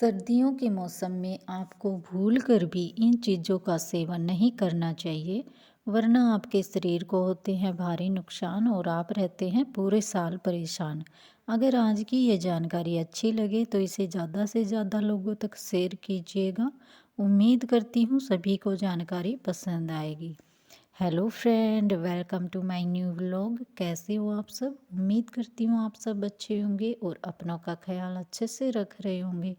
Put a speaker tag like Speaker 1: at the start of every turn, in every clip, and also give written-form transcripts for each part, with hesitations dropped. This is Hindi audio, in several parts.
Speaker 1: सर्दियों के मौसम में आपको भूल कर भी इन चीज़ों का सेवन नहीं करना चाहिए, वरना आपके शरीर को होते हैं भारी नुकसान और आप रहते हैं पूरे साल परेशान। अगर आज की ये जानकारी अच्छी लगे तो इसे ज़्यादा से ज़्यादा लोगों तक शेयर कीजिएगा। उम्मीद करती हूँ सभी को जानकारी पसंद आएगी। Hello friend, welcome to my new vlog. कैसे हो आप सब? उम्मीद करती हूँ आप सब अच्छे होंगे और अपनों का ख्याल अच्छे से रख रहे होंगे।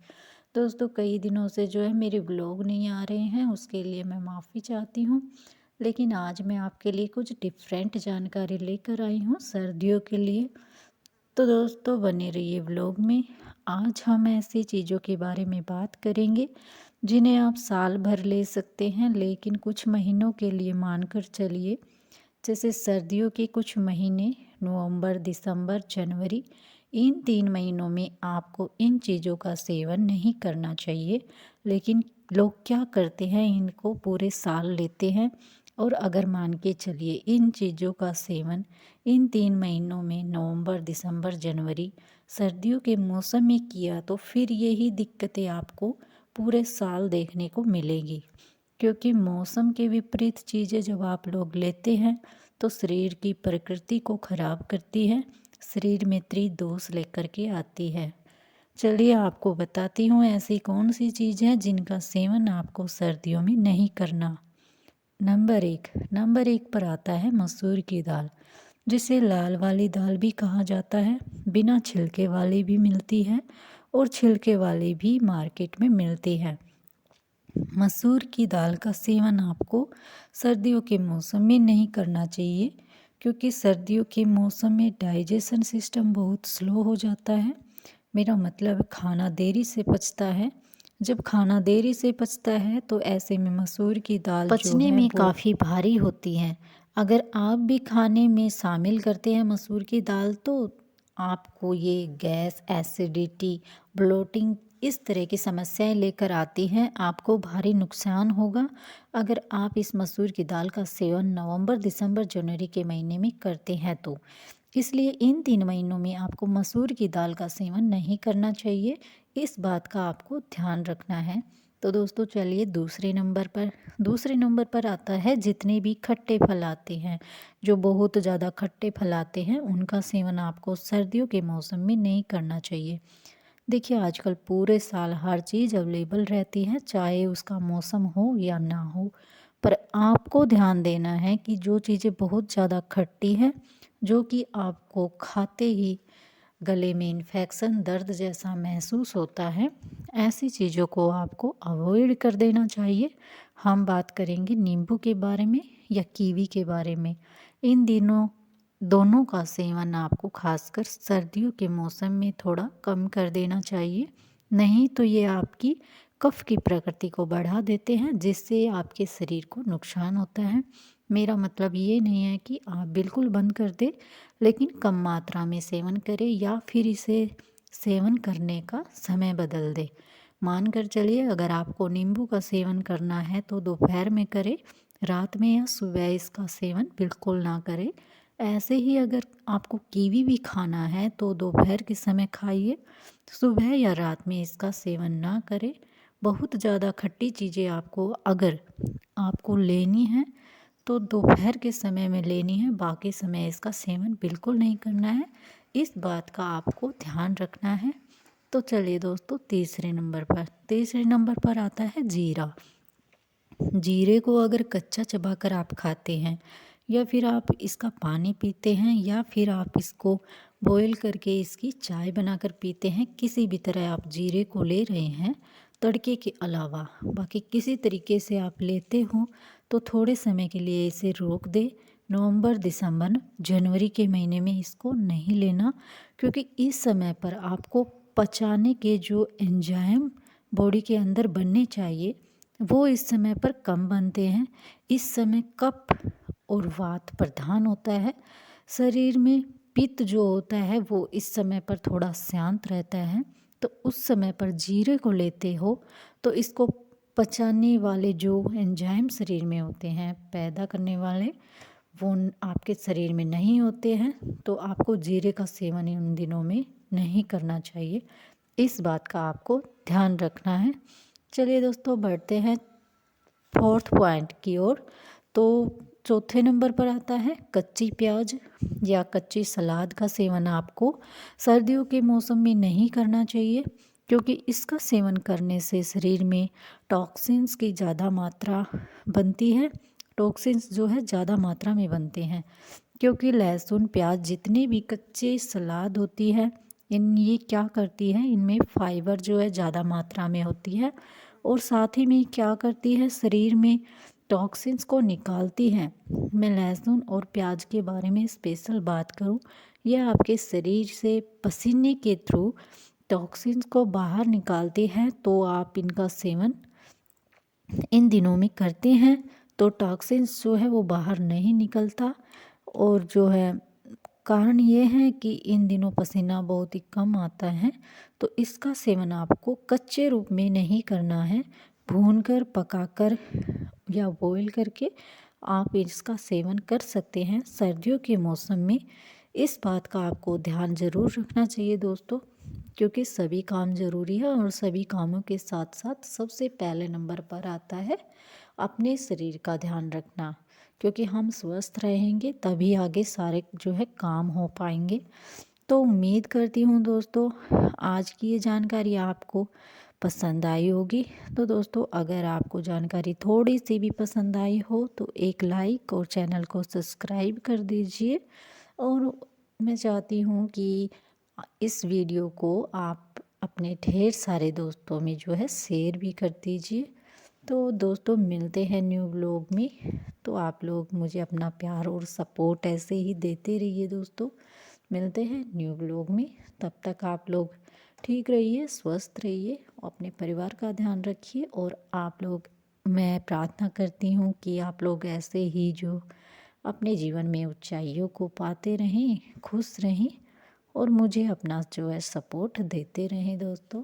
Speaker 1: दोस्तों, कई दिनों से जो है मेरे व्लॉग नहीं आ रहे हैं, उसके लिए मैं माफ़ी चाहती हूँ। लेकिन आज मैं आपके लिए कुछ डिफरेंट जानकारी लेकर आई हूँ सर्दियों के लिए। तो दोस्तों, बने रहिए व्लॉग में। आज हम ऐसी चीज़ों के बारे में बात करेंगे जिन्हें आप साल भर ले सकते हैं, लेकिन कुछ महीनों के लिए मानकर चलिए। जैसे सर्दियों के कुछ महीने नवंबर, दिसंबर, जनवरी, इन 3 महीनों में आपको इन चीज़ों का सेवन नहीं करना चाहिए। लेकिन लोग क्या करते हैं, इनको पूरे साल लेते हैं। और अगर मान के चलिए इन चीज़ों का सेवन इन 3 महीनों में नवंबर, दिसंबर, जनवरी, सर्दियों के मौसम में किया तो फिर यही दिक्कतें आपको पूरे साल देखने को मिलेगी। क्योंकि मौसम के विपरीत चीज़ें जब आप लोग लेते हैं तो शरीर की प्रकृति को खराब करती है, शरीर में त्रिदोष लेकर के आती है। चलिए आपको बताती हूँ ऐसी कौन सी चीज़ है जिनका सेवन आपको सर्दियों में नहीं करना। नंबर एक पर आता है मसूर की दाल, जिसे लाल वाली दाल भी कहा जाता है। बिना छिलके वाली भी मिलती है और छिलके वाली भी मार्केट में मिलती है। मसूर की दाल का सेवन आपको सर्दियों के मौसम में नहीं करना चाहिए, क्योंकि सर्दियों के मौसम में डाइजेशन सिस्टम बहुत स्लो हो जाता है। मेरा मतलब खाना देरी से पचता है। जब खाना देरी से पचता है तो ऐसे में मसूर की दाल जो
Speaker 2: पचने
Speaker 1: है
Speaker 2: में
Speaker 1: वो
Speaker 2: काफ़ी भारी होती हैं। अगर आप भी खाने में शामिल करते हैं मसूर की दाल तो आपको ये गैस, एसिडिटी, ब्लोटिंग इस तरह की समस्याएं लेकर आती हैं। आपको भारी नुकसान होगा अगर आप इस मसूर की दाल का सेवन नवंबर, दिसंबर, जनवरी के महीने में करते हैं तो। इसलिए इन 3 महीनों में आपको मसूर की दाल का सेवन नहीं करना चाहिए। इस बात का आपको ध्यान रखना है। तो दोस्तों, चलिए दूसरे नंबर पर आता है जितने भी खट्टे फल आते हैं। जो बहुत ज़्यादा खट्टे फल आते हैं उनका सेवन आपको सर्दियों के मौसम में नहीं करना चाहिए। देखिए, आजकल पूरे साल हर चीज़ अवेलेबल रहती है, चाहे उसका मौसम हो या ना हो। पर आपको ध्यान देना है कि जो चीज़ें बहुत ज़्यादा खट्टी हैं, जो कि आपको खाते ही गले में इन्फेक्शन, दर्द जैसा महसूस होता है, ऐसी चीज़ों को आपको अवॉइड कर देना चाहिए। हम बात करेंगे नींबू के बारे में या कीवी के बारे में। इन दिनों दोनों का सेवन आपको खासकर सर्दियों के मौसम में थोड़ा कम कर देना चाहिए। नहीं तो ये आपकी कफ की प्रकृति को बढ़ा देते हैं, जिससे आपके शरीर को नुकसान होता है। मेरा मतलब ये नहीं है कि आप बिल्कुल बंद कर दें, लेकिन कम मात्रा में सेवन करें या फिर इसे सेवन करने का समय बदल दें। मान कर चलिए, अगर आपको नींबू का सेवन करना है तो दोपहर में करें, रात में या सुबह इसका सेवन बिल्कुल ना करें। ऐसे ही अगर आपको कीवी भी खाना है तो दोपहर के समय खाइए, सुबह या रात में इसका सेवन ना करें। बहुत ज़्यादा खट्टी चीज़ें अगर आपको लेनी है तो दोपहर के समय में लेनी है, बाकी समय इसका सेवन बिल्कुल नहीं करना है। इस बात का आपको ध्यान रखना है। तो चलिए दोस्तों, तीसरे नंबर पर आता है जीरा। जीरे को अगर कच्चा चबाकर आप खाते हैं या फिर आप इसका पानी पीते हैं या फिर आप इसको बॉईल करके इसकी चाय बनाकर पीते हैं, किसी भी तरह आप जीरे को ले रहे हैं तड़के के अलावा, बाकी किसी तरीके से आप लेते हो तो थोड़े समय के लिए इसे रोक दे। नवंबर, दिसंबर, जनवरी के महीने में इसको नहीं लेना, क्योंकि इस समय पर आपको पचाने के जो एंजाइम बॉडी के अंदर बनने चाहिए वो इस समय पर कम बनते हैं। इस समय कफ और वात प्रधान होता है। शरीर में पित्त जो होता है वो इस समय पर थोड़ा शांत रहता है। तो उस समय पर जीरे को लेते हो तो इसको पचाने वाले जो एंजाइम शरीर में होते हैं पैदा करने वाले, वो आपके शरीर में नहीं होते हैं। तो आपको जीरे का सेवन उन दिनों में नहीं करना चाहिए।
Speaker 1: इस बात का आपको ध्यान रखना है। चलिए दोस्तों, बढ़ते हैं 4th पॉइंट की ओर। तो चौथे नंबर पर आता है कच्ची प्याज या कच्ची सलाद का सेवन आपको सर्दियों के मौसम में नहीं करना चाहिए, क्योंकि इसका सेवन करने से शरीर में टॉक्सिन्स की ज़्यादा मात्रा बनती है। टॉक्सिन्स जो है ज़्यादा मात्रा में बनते हैं, क्योंकि लहसुन प्याज जितनी भी कच्चे सलाद होती है, ये क्या करती है, इनमें फाइबर जो है ज़्यादा मात्रा में होती है, और साथ ही में क्या करती है, शरीर में टॉक्सिन्स को निकालती है। मैं लहसुन और प्याज के बारे में स्पेशल बात करूं, यह आपके शरीर से पसीने के थ्रू टॉक्सिन्स को बाहर निकालती है। तो आप इनका सेवन इन दिनों में करते हैं तो टॉक्सिन्स जो है वो बाहर नहीं निकलता, और जो है कारण ये है कि इन दिनों पसीना बहुत ही कम आता है। तो इसका सेवन आपको कच्चे रूप में नहीं करना है, भूनकर, पकाकर या बॉईल करके आप इसका सेवन कर सकते हैं सर्दियों के मौसम में। इस बात का आपको ध्यान ज़रूर रखना चाहिए दोस्तों, क्योंकि सभी काम ज़रूरी है, और सभी कामों के साथ साथ सबसे पहले नंबर पर आता है अपने शरीर का ध्यान रखना, क्योंकि हम स्वस्थ रहेंगे तभी आगे सारे जो है काम हो पाएंगे। तो उम्मीद करती हूँ दोस्तों आज की ये जानकारी आपको पसंद आई होगी। तो दोस्तों, अगर आपको जानकारी थोड़ी सी भी पसंद आई हो तो एक लाइक और चैनल को सब्सक्राइब कर दीजिए, और मैं चाहती हूँ कि इस वीडियो को आप अपने ढेर सारे दोस्तों में जो है शेयर भी कर दीजिए। तो दोस्तों, मिलते हैं न्यू ब्लॉग में। तो आप लोग मुझे अपना प्यार और सपोर्ट ऐसे ही देते रहिए दोस्तों। मिलते हैं न्यू ब्लॉग में, तब तक आप लोग ठीक रहिए, स्वस्थ रहिए, अपने परिवार का ध्यान रखिए। और आप लोग, मैं प्रार्थना करती हूँ कि आप लोग ऐसे ही जो अपने जीवन में ऊंचाइयों को पाते रहें, खुश रहें, और मुझे अपना जो है सपोर्ट देते रहें दोस्तों।